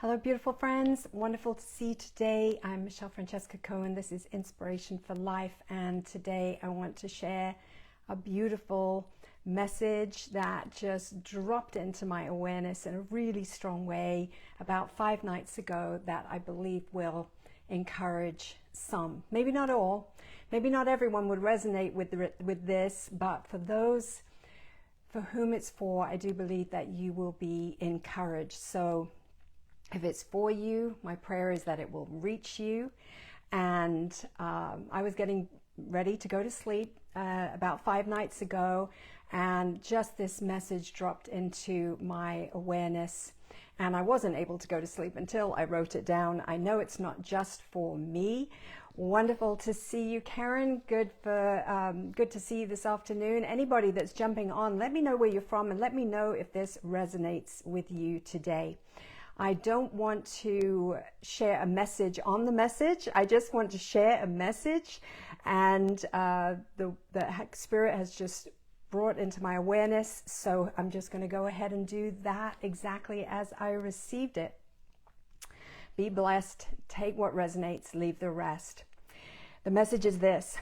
Hello, beautiful friends. Wonderful to see you today. I'm Michelle Francesca Cohen. This is Inspiration for Life, and today I want to share a beautiful message that just dropped into my awareness in a really strong way about 5 nights ago that I believe will encourage some. Maybe not all. Maybe not everyone would resonate with this, but for those for whom it's for, I do believe that you will be encouraged. So if it's for you, my prayer is that it will reach you. And I was getting ready to go to sleep about 5 nights ago, and just this message dropped into my awareness, and I wasn't able to go to sleep until I wrote it down. I know it's not just for me. Wonderful to see you, Karen. Good to see you this afternoon. Anybody that's jumping on, let me know where you're from and let me know if this resonates with you today. I don't want to share a message on the message. I just want to share a message, and the Spirit has just brought into my awareness. So I'm just going to go ahead and do that exactly as I received it. Be blessed. Take what resonates. Leave the rest. The message is this: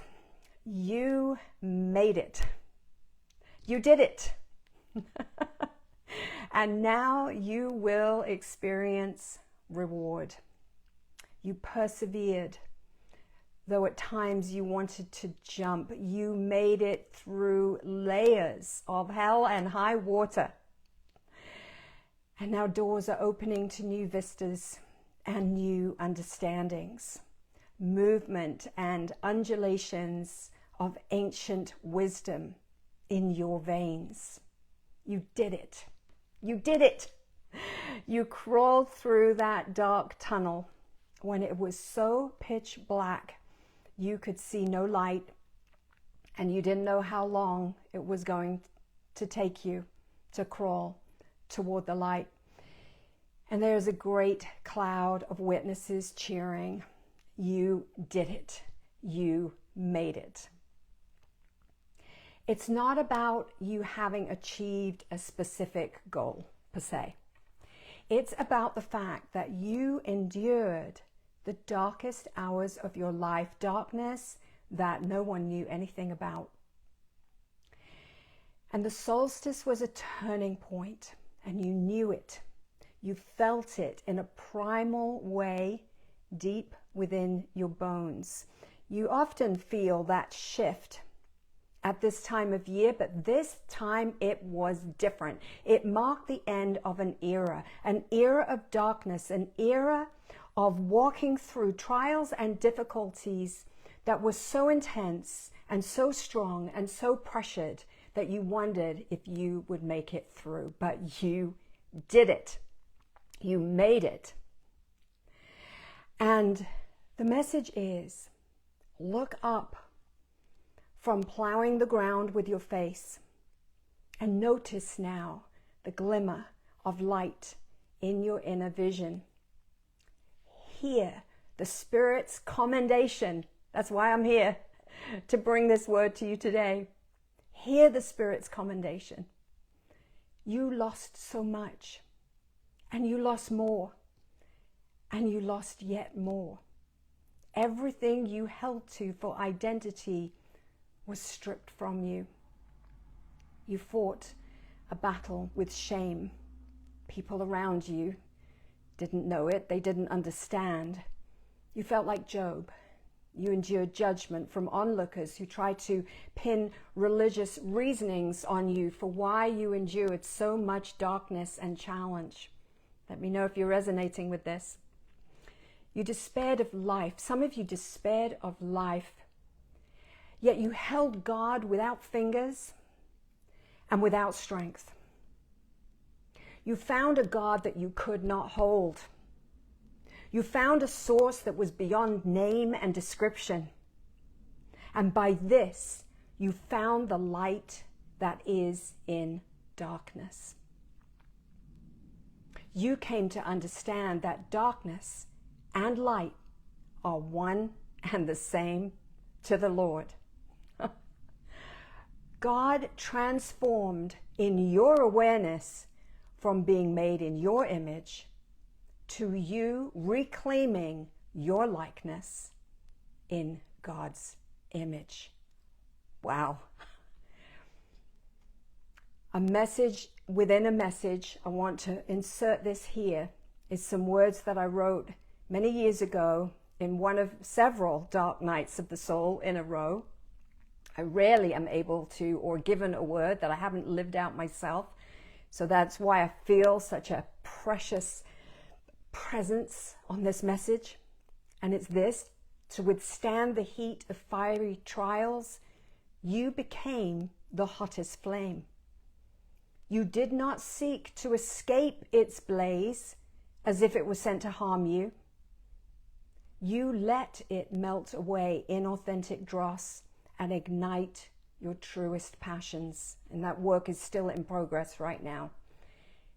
you made it. You did it. And now you will experience reward. You persevered. Though at times you wanted to jump, you made it through layers of hell and high water. And now doors are opening to new vistas and new understandings, movement and undulations of ancient wisdom in your veins. You did it. You did it. You crawled through that dark tunnel when it was so pitch black you could see no light, and you didn't know how long it was going to take you to crawl toward the light. And there's a great cloud of witnesses cheering. You did it. You made it. It's not about you having achieved a specific goal, per se. It's about the fact that you endured the darkest hours of your life, darkness that no one knew anything about. And the solstice was a turning point, and you knew it. You felt it in a primal way deep within your bones. You often feel that shift at this time of year, but this time it was different. It marked the end of an era of darkness, an era of walking through trials and difficulties that was so intense and so strong and so pressured that you wondered if you would make it through. But you did it. You made it. And the message is, look up from plowing the ground with your face, and notice now the glimmer of light in your inner vision. Hear the Spirit's commendation. That's why I'm here, to bring this word to you today. Hear the Spirit's commendation. You lost so much, and you lost more, and you lost yet more. Everything you held to for identity was stripped from you. You fought a battle with shame. People around you didn't know it. They didn't understand. You felt like Job. You endured judgment from onlookers who tried to pin religious reasonings on you for why you endured so much darkness and challenge. Let me know if you're resonating with this. You despaired of life. Some of you despaired of life. Yet you held God without fingers and without strength. You found a God that you could not hold. You found a source that was beyond name and description. And by this, you found the light that is in darkness. You came to understand that darkness and light are one and the same to the Lord. God transformed in your awareness from being made in your image to you reclaiming your likeness in God's image. Wow. A message within a message. I want to insert this here. Is some words that I wrote many years ago in one of several dark nights of the soul in a row. I rarely am able to or given a word that I haven't lived out myself. So that's why I feel such a precious presence on this message. And it's this: to withstand the heat of fiery trials, you became the hottest flame. You did not seek to escape its blaze as if it was sent to harm you. You let it melt away in authentic dross and ignite your truest passions. And that work is still in progress right now.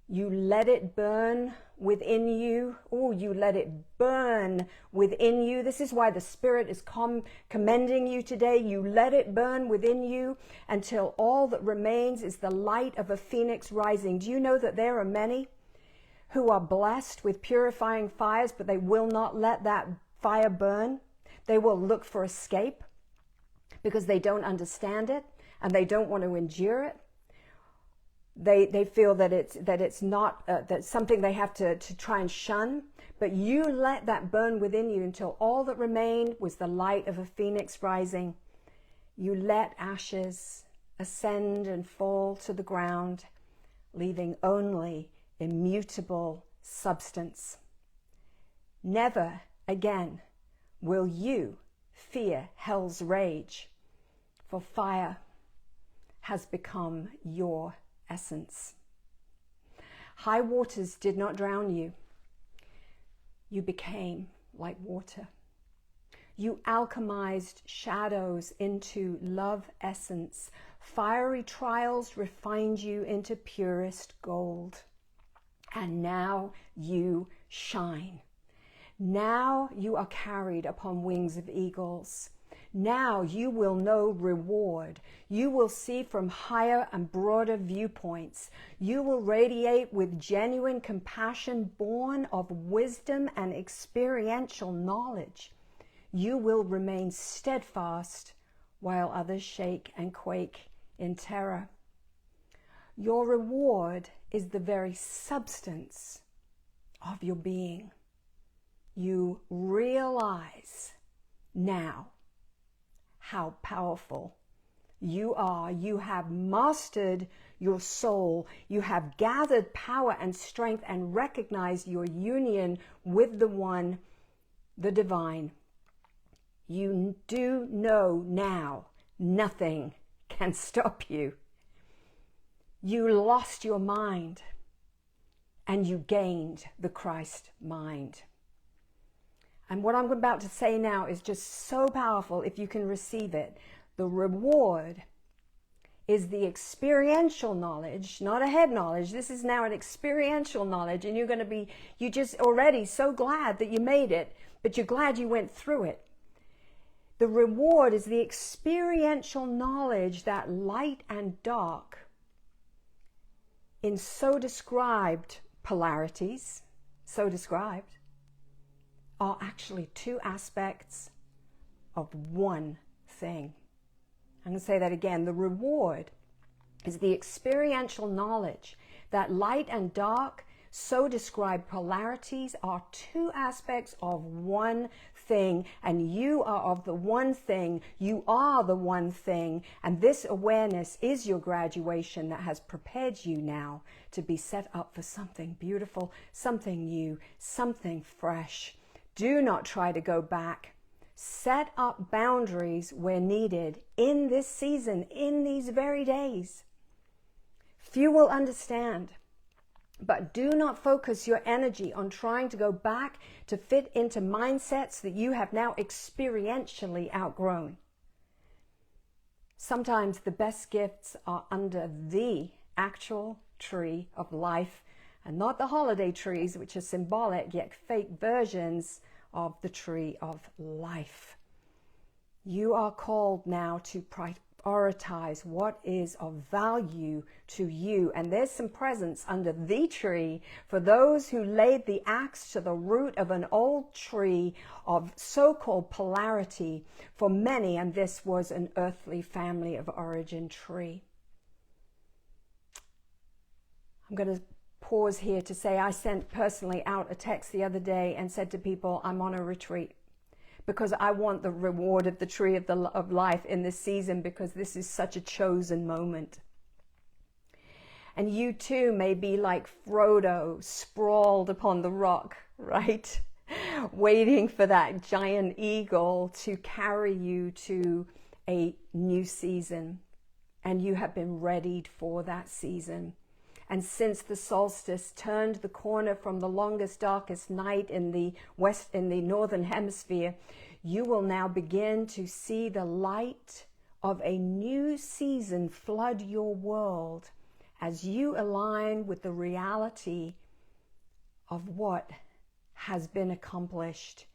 You let it burn within you. Oh, you let it burn within you. This is why the Spirit is commending you today. You let it burn within you until all that remains is the light of a phoenix rising. Do you know that there are many who are blessed with purifying fires, but they will not let that fire burn? They will look for escape because they don't understand it and they don't want to endure it. They feel that it's not that's something they have to try and shun. But you let that burn within you until all that remained was the light of a phoenix rising. You let ashes ascend and fall to the ground, leaving only immutable substance. Never again will you fear hell's rage, for fire has become your essence. High waters did not drown you. You became like water. You alchemized shadows into love essence. Fiery trials refined you into purest gold. And now you shine. Now you are carried upon wings of eagles. Now you will know reward. You will see from higher and broader viewpoints. You will radiate with genuine compassion born of wisdom and experiential knowledge. You will remain steadfast while others shake and quake in terror. Your reward is the very substance of your being. You realize now how powerful you are. You have mastered your soul. You have gathered power and strength and recognized your union with the One, the Divine. You do know now nothing can stop you. You lost your mind and you gained the Christ mind. And what I'm about to say now is just so powerful if you can receive it. The reward is the experiential knowledge, not a head knowledge. This is now an experiential knowledge, and you're just already so glad that you made it, but you're glad you went through it. The reward is the experiential knowledge that light and dark, in so described polarities, are actually two aspects of one thing. I'm going to say that again. The reward is the experiential knowledge that light and dark, so described polarities, are two aspects of one thing, and you are of the one thing. You are the one thing, and this awareness is your graduation that has prepared you now to be set up for something beautiful, something new, something fresh. Do not try to go back. Set up boundaries where needed in this season, in these very days. Few will understand, but do not focus your energy on trying to go back to fit into mindsets that you have now experientially outgrown. Sometimes the best gifts are under the actual tree of life, and not the holiday trees, which are symbolic yet fake versions of the tree of life. You are called now to prioritize what is of value to you. And there's some presents under the tree for those who laid the axe to the root of an old tree of so-called polarity for many, and this was an earthly family of origin tree. I'm going to pause here to say I sent personally out a text the other day and said to people, I'm on a retreat because I want the reward of the tree of life in this season, because this is such a chosen moment. And you too may be like Frodo, sprawled upon the rock, right? Waiting for that giant eagle to carry you to a new season. And you have been readied for that season. And since the solstice turned the corner from the longest, darkest night in the northern hemisphere, you will now begin to see the light of a new season flood your world as you align with the reality of what has been accomplished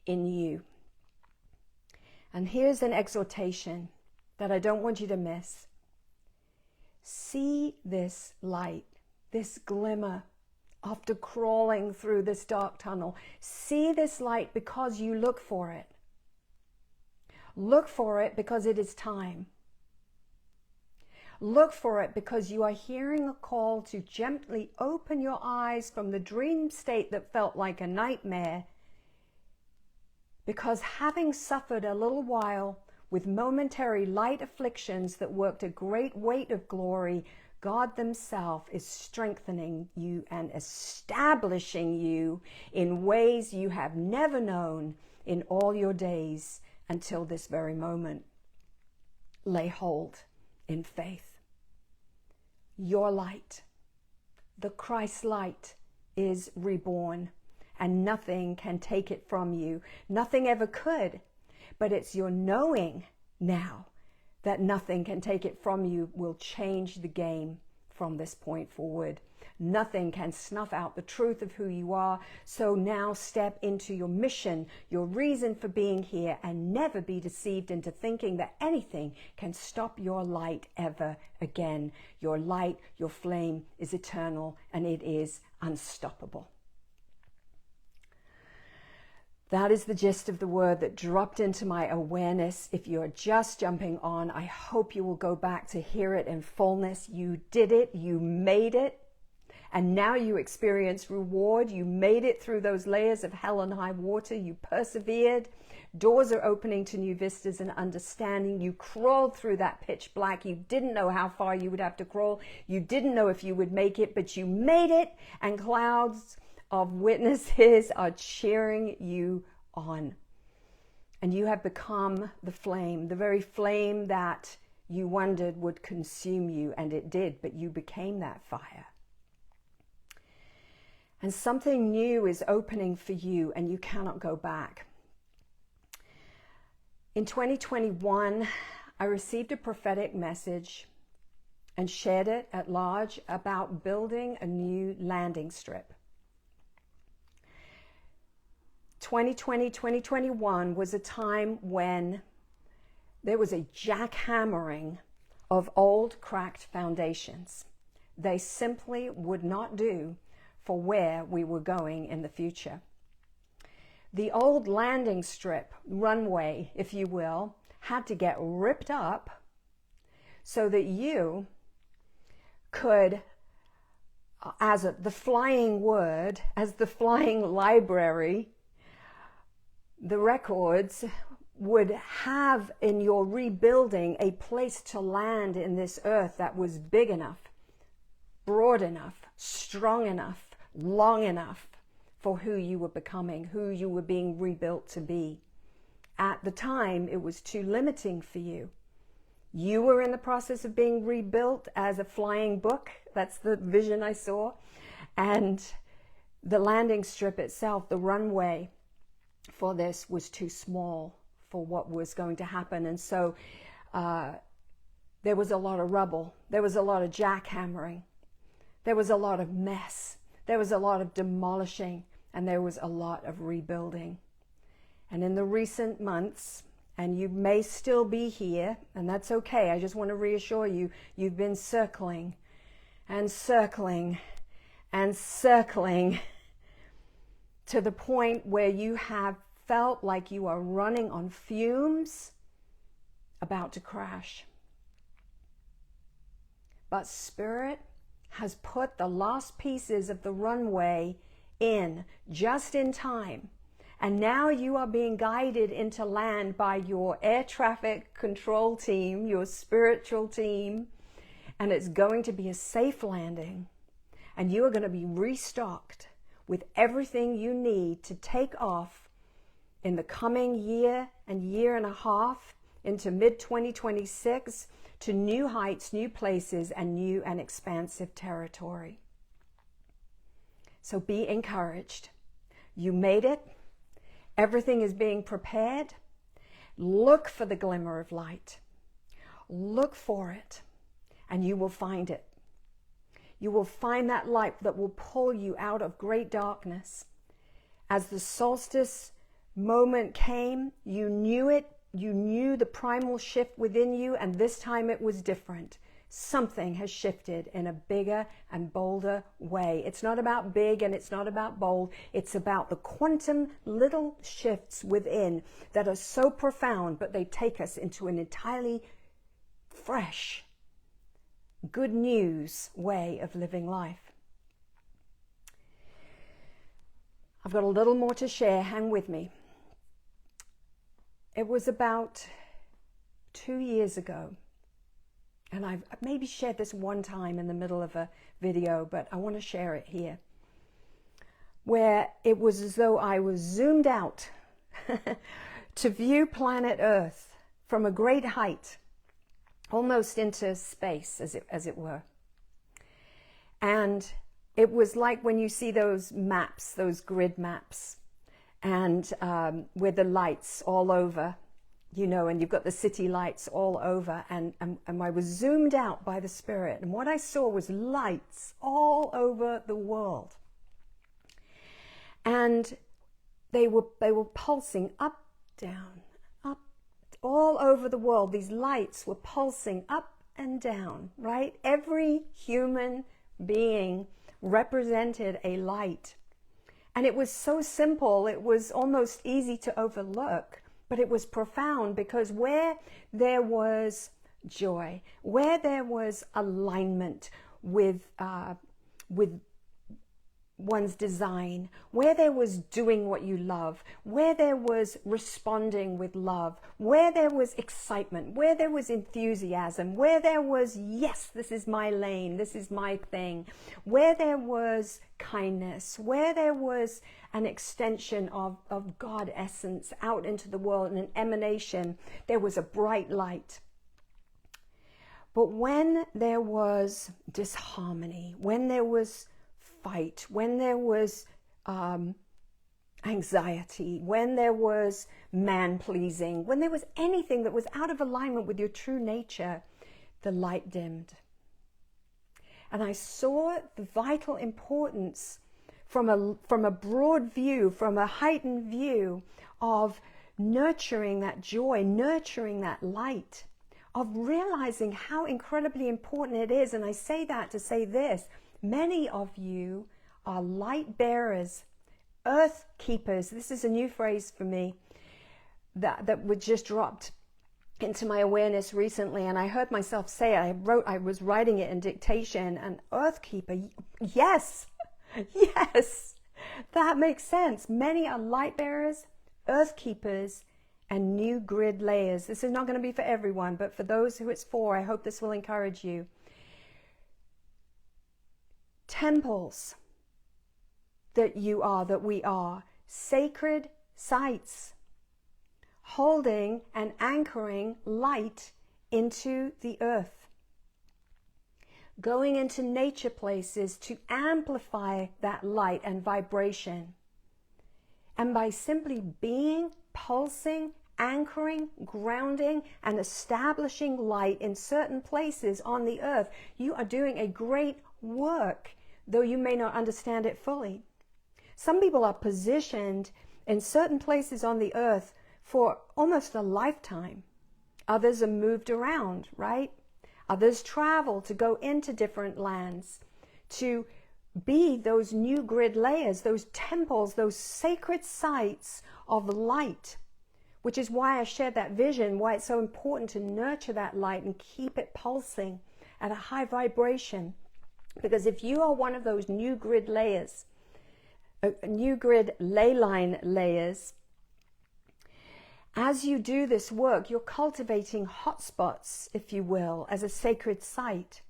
in you. And here's an exhortation that I don't want you to miss. See this light, this glimmer after crawling through this dark tunnel. See this light because you look for it. Look for it because it is time. Look for it because you are hearing a call to gently open your eyes from the dream state that felt like a nightmare. Because having suffered a little while with momentary light afflictions that worked a great weight of glory, God Himself is strengthening you and establishing you in ways you have never known in all your days until this very moment. Lay hold in faith. Your light, the Christ light, is reborn, and nothing can take it from you. Nothing ever could. But it's your knowing now that nothing can take it from you will change the game from this point forward. Nothing can snuff out the truth of who you are. So now step into your mission, your reason for being here, and never be deceived into thinking that anything can stop your light ever again. Your light, your flame is eternal, and it is unstoppable. That is the gist of the word that dropped into my awareness. If you're just jumping on, I hope you will go back to hear it in fullness. You did it. You made it. And now you experience reward. You made it through those layers of hell and high water. You persevered. Doors are opening to new vistas and understanding. You crawled through that pitch black. You didn't know how far you would have to crawl. You didn't know if you would make it, but you made it. And clouds of witnesses are cheering you on. And you have become the flame, the very flame that you wondered would consume you, and it did, but you became that fire. And something new is opening for you, and you cannot go back. In 2021, I received a prophetic message and shared it at large about building a new landing strip. 2020, 2021 was a time when there was a jackhammering of old cracked foundations. They simply would not do for where we were going in the future. The old landing strip, runway, if you will, had to get ripped up so that you could, as the flying word, as the flying library, the records would have in your rebuilding a place to land in this earth that was big enough, broad enough, strong enough, long enough for who you were becoming, who you were being rebuilt to be. At the time, it was too limiting for you. You were in the process of being rebuilt as a flying book. That's the vision I saw. And the landing strip itself, the runway for this, was too small for what was going to happen. And so there was a lot of rubble. There was a lot of jackhammering. There was a lot of mess. There was a lot of demolishing. And there was a lot of rebuilding. And in the recent months, and you may still be here, and that's okay. I just want to reassure you, you've been circling and circling and circling to the point where you have felt like you are running on fumes, about to crash. But Spirit has put the last pieces of the runway in just in time. And now you are being guided into land by your air traffic control team, your spiritual team, and it's going to be a safe landing. And you are going to be restocked with everything you need to take off in the coming year and year and a half into mid-2026 to new heights, new places, and new and expansive territory. So be encouraged. You made it. Everything is being prepared. Look for the glimmer of light. Look for it, and you will find it. You will find that light that will pull you out of great darkness. As the solstice moment came, you knew it. You knew the primal shift within you, and this time it was different. Something has shifted in a bigger and bolder way. It's not about big and it's not about bold. It's about the quantum little shifts within that are so profound, but they take us into an entirely fresh, good news way of living life. I've got a little more to share. Hang with me. It was about 2 years ago. And I've maybe shared this one time in the middle of a video, but I want to share it here. Where it was as though I was zoomed out to view planet Earth from a great height, almost into space, as it were. And it was like when you see those maps, those grid maps, and with the lights all over, you know, and you've got the city lights all over, and I was zoomed out by the Spirit, and what I saw was lights all over the world, and they were pulsing up, down, up, all over the world. These lights were pulsing up and down, right? Every human being represented a light, and it was so simple, it was almost easy to overlook. But it was profound, because where there was joy, where there was alignment with one's design, where there was doing what you love, where there was responding with love, where there was excitement, where there was enthusiasm, where there was, yes, this is my lane, this is my thing, where there was kindness, where there was an extension of God essence out into the world and an emanation, there was a bright light. But when there was disharmony, when there was fight, when there was anxiety, when there was man-pleasing, when there was anything that was out of alignment with your true nature, the light dimmed. And I saw the vital importance from a broad view, from a heightened view of nurturing that joy, nurturing that light, of realizing how incredibly important it is. And I say that to say this: many of you are light bearers, earth keepers. This is a new phrase for me that was just dropped into my awareness recently, and I heard myself say it. I was writing it in dictation, and earth keeper, yes, yes, that makes sense. Many are light bearers, earth keepers, and new grid layers. This is not going to be for everyone, but for those who it's for, I hope this will encourage you. Temples that you are, that we are, sacred sites, holding and anchoring light into the earth, going into nature places to amplify that light and vibration. And by simply being, pulsing, anchoring, grounding, and establishing light in certain places on the earth, you are doing a great work, though you may not understand it fully. Some people are positioned in certain places on the earth for almost a lifetime. Others are moved around, right? Others travel to go into different lands, to be those new grid layers, those temples, those sacred sites of light, which is why I shared that vision, why it's so important to nurture that light and keep it pulsing at a high vibration. Because if you are one of those new grid layers, new grid leyline layers, as you do this work, you're cultivating hotspots, if you will, as a sacred site.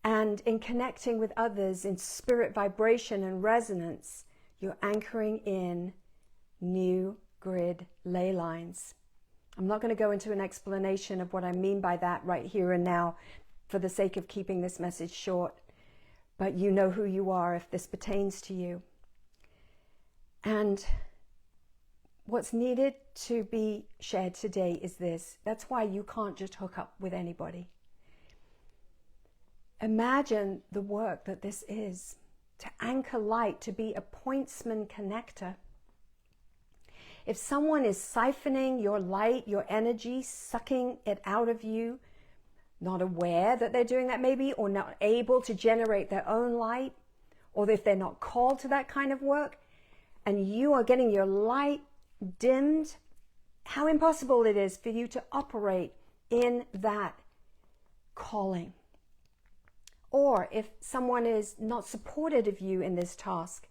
And in connecting with others in spirit vibration and resonance, you're anchoring in new grid ley lines. I'm not going to go into an explanation of what I mean by that right here and now for the sake of keeping this message short, but you know who you are if this pertains to you. And what's needed to be shared today is this. That's why you can't just hook up with anybody. Imagine the work that this is, to anchor light, to be a pointsman connector. If someone is siphoning your light, your energy, sucking it out of you, not aware that they're doing that maybe, or not able to generate their own light, or if they're not called to that kind of work, and you are getting your light dimmed, how impossible it is for you to operate in that calling. Or if someone is not supportive of you in this task,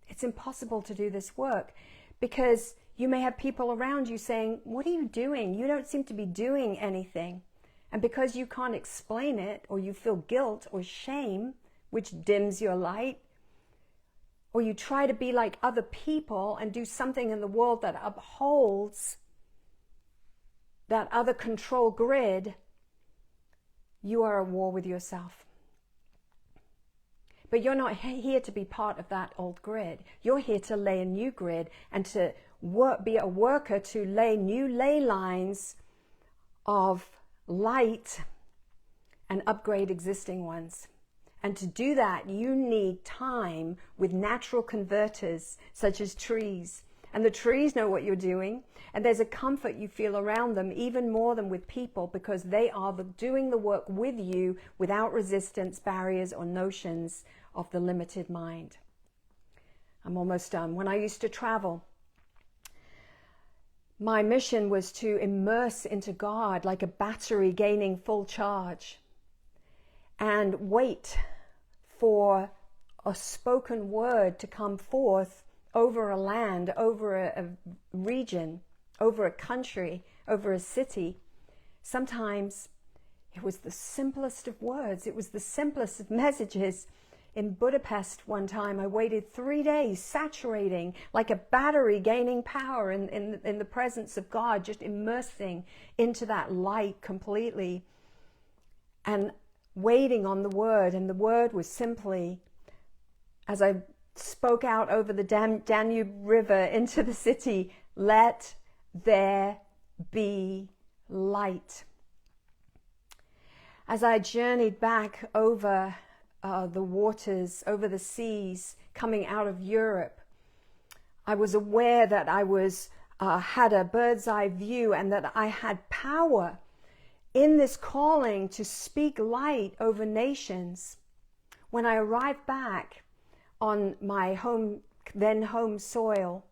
it's impossible to do this work, because you may have people around you saying, what are you doing? You don't seem to be doing anything. And because you can't explain it, or you feel guilt or shame, which dims your light, or you try to be like other people and do something in the world that upholds that other control grid, you are at war with yourself. But you're not here to be part of that old grid. You're here to lay a new grid and to be a worker to lay new ley lines of light and upgrade existing ones. And to do that, you need time with natural converters, such as trees. And the trees know what you're doing. And there's a comfort you feel around them, even more than with people, because they are doing the work with you without resistance, barriers, or notions of the limited mind. I'm almost done. When I used to travel, my mission was to immerse into God like a battery gaining full charge, and wait for a spoken word to come forth over a land, over a region, over a country, over a city. Sometimes it was the simplest of words. It was the simplest of messages. In Budapest one time, I waited 3 days, saturating like a battery, gaining power in the presence of God, just immersing into that light completely and waiting on the word. And the word was simply, as I spoke out over the Danube River into the city, let there be light. As I journeyed back over the waters, over the seas, coming out of Europe, I was aware that I had a bird's eye view, and that I had power in this calling to speak light over nations. When I arrived back on my then home soil,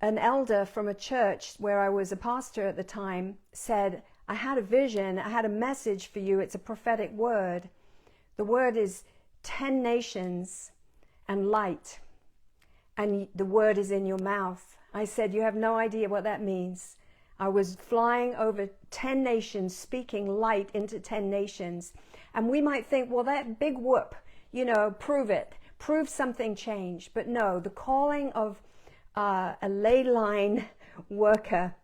an elder from a church where I was a pastor at the time said, I had a vision, I had a message for you. It's a prophetic word. The word is 10 nations and light, and the word is in your mouth. I said, you have no idea what that means. I was flying over 10 nations, speaking light into 10 nations. And we might think, well, that big whoop, prove it. Prove something changed. But no, the calling of a ley line worker,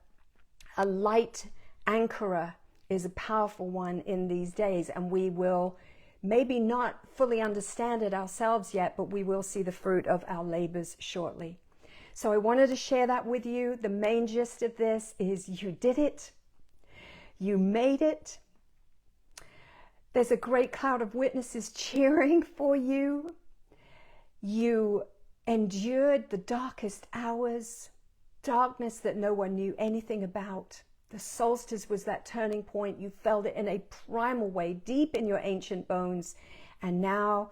a light anchorer, is a powerful one in these days. And we will maybe not fully understand it ourselves yet, but we will see the fruit of our labors shortly. So I wanted to share that with you. The main gist of this is you did it. You made it. There's a great cloud of witnesses cheering for you. You endured the darkest hours. darkness that no one knew anything about. The solstice was that turning point. You felt it in a primal way, deep in your ancient bones. And now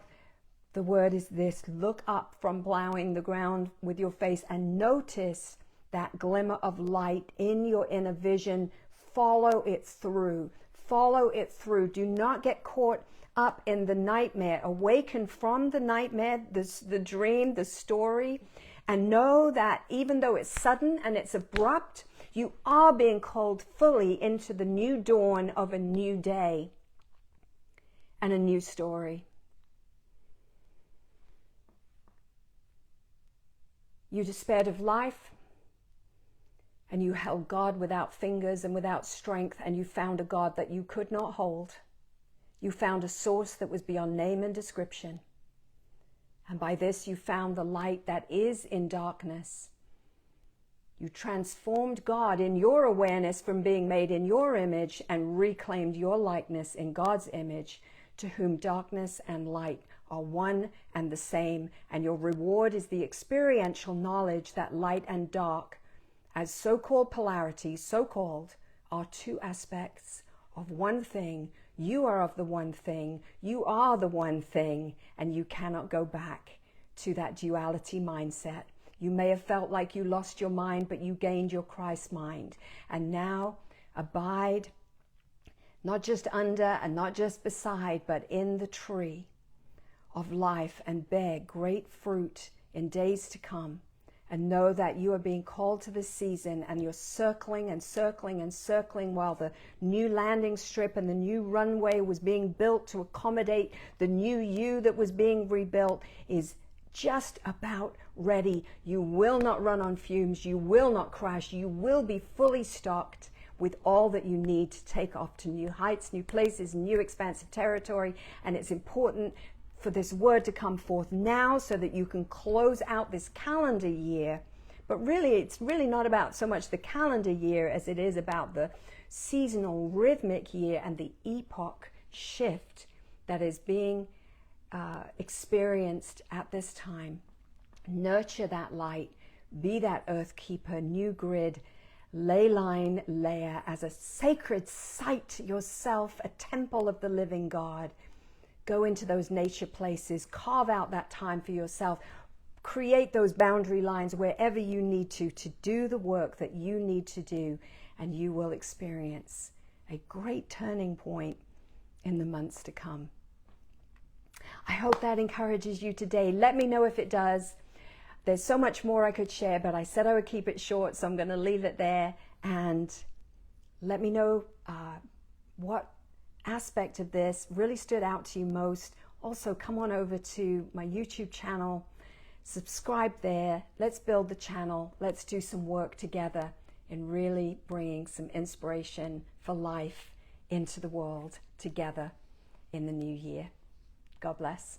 the word is this: look up from plowing the ground with your face and notice that glimmer of light in your inner vision. Follow it through. Follow it through. Do not get caught up in the nightmare. Awaken from the nightmare, the dream, the story, and know that even though it's sudden and it's abrupt, you are being called fully into the new dawn of a new day and a new story. You despaired of life, and you held God without fingers and without strength, and you found a God that you could not hold. You found a source that was beyond name and description. And by this you found the light that is in darkness. You transformed God in your awareness from being made in your image and reclaimed your likeness in God's image, to whom darkness and light are one and the same. And your reward is the experiential knowledge that light and dark, as so-called polarities, so-called, are two aspects of one thing. You are of the one thing. You are the one thing, and you cannot go back to that duality mindset. You may have felt like you lost your mind, but you gained your Christ mind. And now abide, not just under and not just beside, but in the tree of life, and bear great fruit in days to come. And know that you are being called to this season, and you're circling and circling and circling while the new landing strip and the new runway was being built to accommodate the new you that was being rebuilt is just about ready. You will not run on fumes. You will not crash. You will be fully stocked with all that you need to take off to new heights, new places, new expansive territory. And it's important for this word to come forth now so that you can close out this calendar year. But really, it's really not about so much the calendar year as it is about the seasonal rhythmic year and the epoch shift that is being experienced at this time. Nurture that light, be that earth keeper, new grid, leyline layer as a sacred site to yourself, a temple of the living God. Go into those nature places, carve out that time for yourself, create those boundary lines wherever you need to do the work that you need to do, and you will experience a great turning point in the months to come. I hope that encourages you today. Let me know if it does. There's so much more I could share, but I said I would keep it short, so I'm going to leave it there. And let me know what aspect of this really stood out to you most. Also, come on over to my YouTube channel, subscribe there. Let's build the channel. Let's do some work together in really bringing some inspiration for life into the world together in the new year. God bless.